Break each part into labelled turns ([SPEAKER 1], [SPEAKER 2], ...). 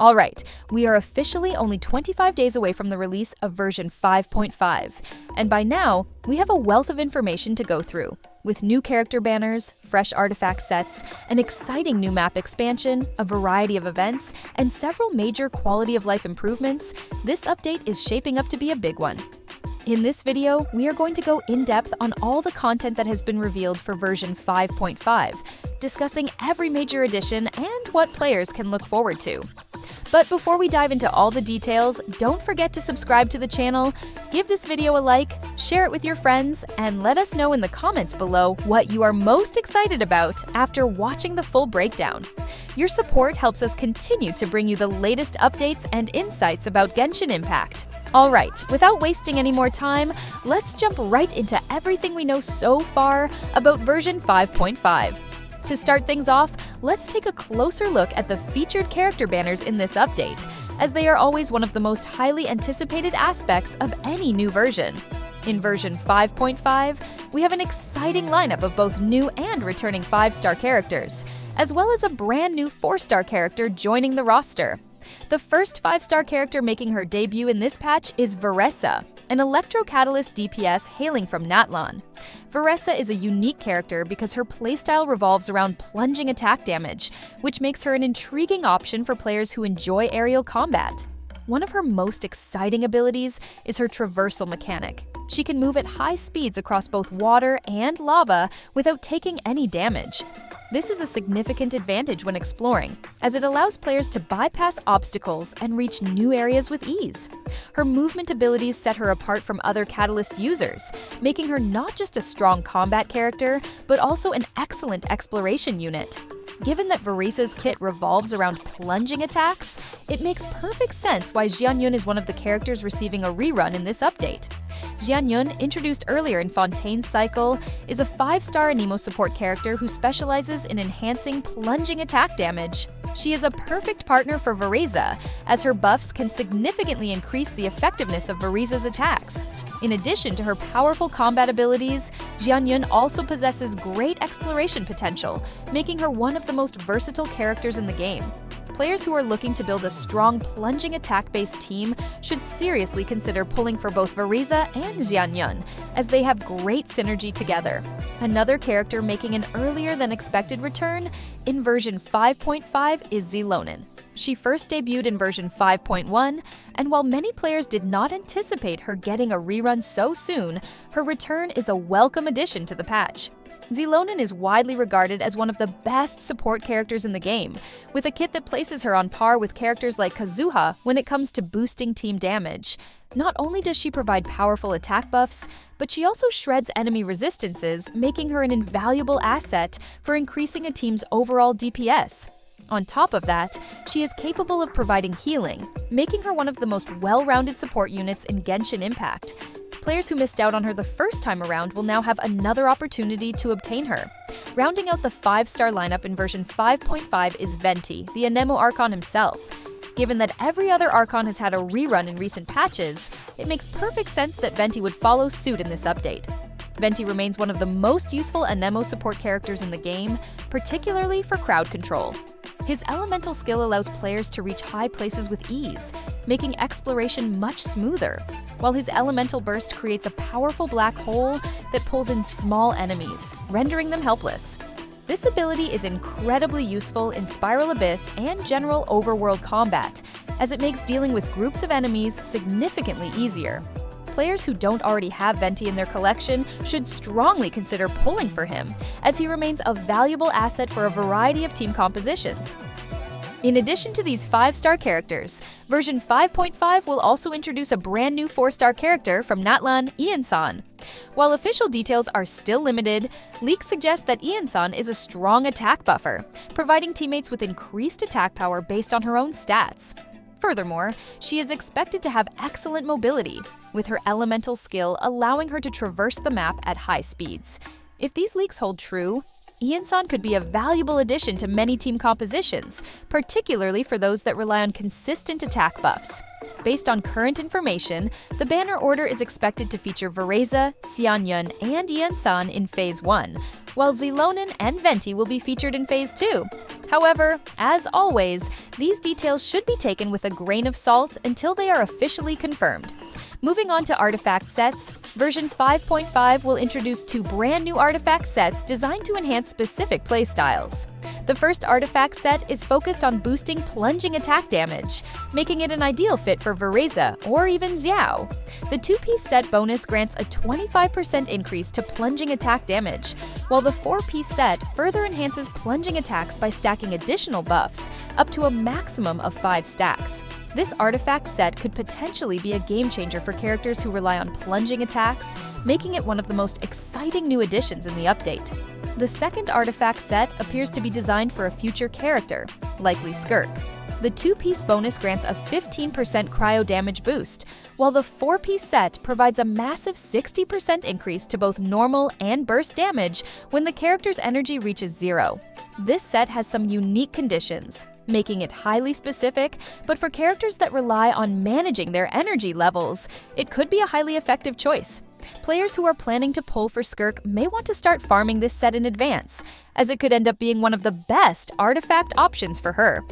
[SPEAKER 1] Alright, we are officially only 25 days away from the release of version 5.5, and by now, we have a wealth of information to go through. With new character banners, fresh artifact sets, an exciting new map expansion, a variety of events, and several major quality of life improvements, this update is shaping up to be a big one. In this video, we are going to go in-depth on all the content that has been revealed for version 5.5, discussing every major addition and what players can look forward to. But before we dive into all the details, don't forget to subscribe to the channel, give this video a like, share it with your friends, and let us know in the comments below what you are most excited about after watching the full breakdown. Your support helps us continue to bring you the latest updates and insights about Genshin Impact. Alright, without wasting any more time, let's jump right into everything we know so far about version 5.5. To start things off, let's take a closer look at the featured character banners in this update, as they are always one of the most highly anticipated aspects of any new version. In version 5.5, we have an exciting lineup of both new and returning 5-star characters, as well as a brand new 4-star character joining the roster. The first 5-star character making her debut in this patch is Varesa, an Electro Catalyst DPS hailing from Natlan. Varesa is a unique character because her playstyle revolves around plunging attack damage, which makes her an intriguing option for players who enjoy aerial combat. One of her most exciting abilities is her traversal mechanic. She can move at high speeds across both water and lava without taking any damage. This is a significant advantage when exploring, as it allows players to bypass obstacles and reach new areas with ease. Her movement abilities set her apart from other Catalyst users, making her not just a strong combat character, but also an excellent exploration unit. Given that Varesa's kit revolves around plunging attacks, it makes perfect sense why Xianyun is one of the characters receiving a rerun in this update. Xianyun, introduced earlier in Fontaine's cycle, is a 5-star Anemo support character who specializes in enhancing plunging attack damage. She is a perfect partner for Varesa, as her buffs can significantly increase the effectiveness of Varesa's attacks. In addition to her powerful combat abilities, Xianyun also possesses great exploration potential, making her one of the most versatile characters in the game. Players who are looking to build a strong plunging attack-based team should seriously consider pulling for both Varesa and Xianyun, as they have great synergy together. Another character making an earlier than expected return in version 5.5 is Xilonen. She first debuted in version 5.1, and while many players did not anticipate her getting a rerun so soon, her return is a welcome addition to the patch. Xilonen is widely regarded as one of the best support characters in the game, with a kit that places her on par with characters like Kazuha when it comes to boosting team damage. Not only does she provide powerful attack buffs, but she also shreds enemy resistances, making her an invaluable asset for increasing a team's overall DPS. On top of that, she is capable of providing healing, making her one of the most well-rounded support units in Genshin Impact. Players who missed out on her the first time around will now have another opportunity to obtain her. Rounding out the 5-star lineup in version 5.5 is Venti, the Anemo Archon himself. Given that every other Archon has had a rerun in recent patches, it makes perfect sense that Venti would follow suit in this update. Venti remains one of the most useful Anemo support characters in the game, particularly for crowd control. His elemental skill allows players to reach high places with ease, making exploration much smoother, while his elemental burst creates a powerful black hole that pulls in small enemies, rendering them helpless. This ability is incredibly useful in Spiral Abyss and general overworld combat, as it makes dealing with groups of enemies significantly easier. Players who don't already have Venti in their collection should strongly consider pulling for him, as he remains a valuable asset for a variety of team compositions. In addition to these 5-star characters, version 5.5 will also introduce a brand new 4-star character from Natlan, Ian-san. While official details are still limited, leaks suggest that Ian-san is a strong attack buffer, providing teammates with increased attack power based on her own stats. Furthermore, she is expected to have excellent mobility, with her elemental skill allowing her to traverse the map at high speeds. If these leaks hold true, Ian-san could be a valuable addition to many team compositions, particularly for those that rely on consistent attack buffs. Based on current information, the banner order is expected to feature Varesa, Xianyun, and Ian-san in Phase 1, while Zelonin and Venti will be featured in Phase 2. However, as always, these details should be taken with a grain of salt until they are officially confirmed. Moving on to artifact sets, version 5.5 will introduce 2 brand new artifact sets designed to enhance specific playstyles. The first artifact set is focused on boosting plunging attack damage, making it an ideal fit for Varesa or even Xiao. The 2-piece set bonus grants a 25% increase to plunging attack damage, while the 4-piece set further enhances plunging attacks by stacking additional buffs, up to a maximum of 5 stacks. This artifact set could potentially be a game changer for characters who rely on plunging attacks, making it one of the most exciting new additions in the update. The second artifact set appears to be designed for a future character, likely Skirk. The 2-piece bonus grants a 15% cryo damage boost, while the 4-piece set provides a massive 60% increase to both normal and burst damage when the character's energy reaches 0. This set has some unique conditions, making it highly specific, but for characters that rely on managing their energy levels, it could be a highly effective choice. Players who are planning to pull for Skirk may want to start farming this set in advance, as it could end up being one of the best artifact options for her.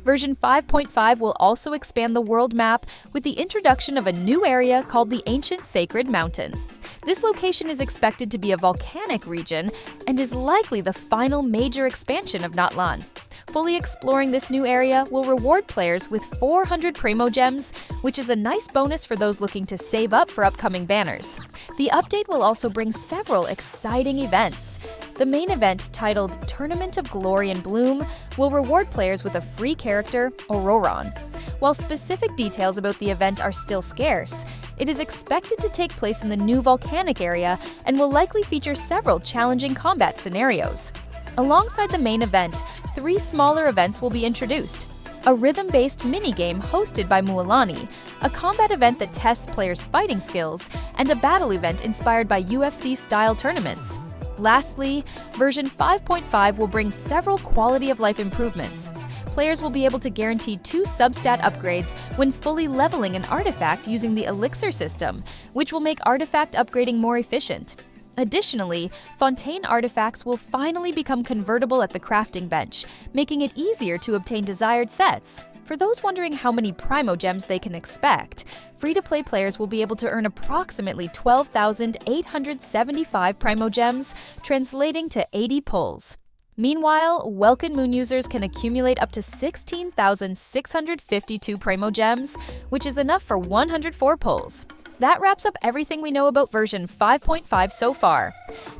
[SPEAKER 1] Version 5.5 will also expand the world map with the introduction of a new area called the Ancient Sacred Mountain. This location is expected to be a volcanic region and is likely the final major expansion of Natlan. Fully exploring this new area will reward players with 400 Primo Gems, which is a nice bonus for those looking to save up for upcoming banners. The update will also bring several exciting events. The main event, titled Tournament of Glory and Bloom, will reward players with a free character, Auroron. While specific details about the event are still scarce, it is expected to take place in the new volcanic area and will likely feature several challenging combat scenarios. Alongside the main event, 3 smaller events will be introduced. A rhythm-based minigame hosted by Mualani, a combat event that tests players' fighting skills, and a battle event inspired by UFC-style tournaments. Lastly, version 5.5 will bring several quality-of-life improvements. Players will be able to guarantee 2 substat upgrades when fully leveling an artifact using the Elixir system, which will make artifact upgrading more efficient. Additionally, Fontaine artifacts will finally become convertible at the crafting bench, making it easier to obtain desired sets. For those wondering how many Primo Gems they can expect, free-to-play players will be able to earn approximately 12,875 Primo Gems, translating to 80 pulls. Meanwhile, Welkin Moon users can accumulate up to 16,652 Primo Gems, which is enough for 104 pulls. That wraps up everything we know about version 5.5 so far.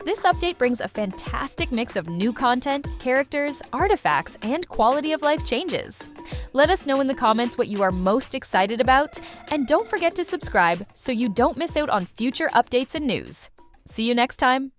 [SPEAKER 1] This update brings a fantastic mix of new content, characters, artifacts, and quality-of-life changes. Let us know in the comments what you are most excited about, and don't forget to subscribe so you don't miss out on future updates and news. See you next time!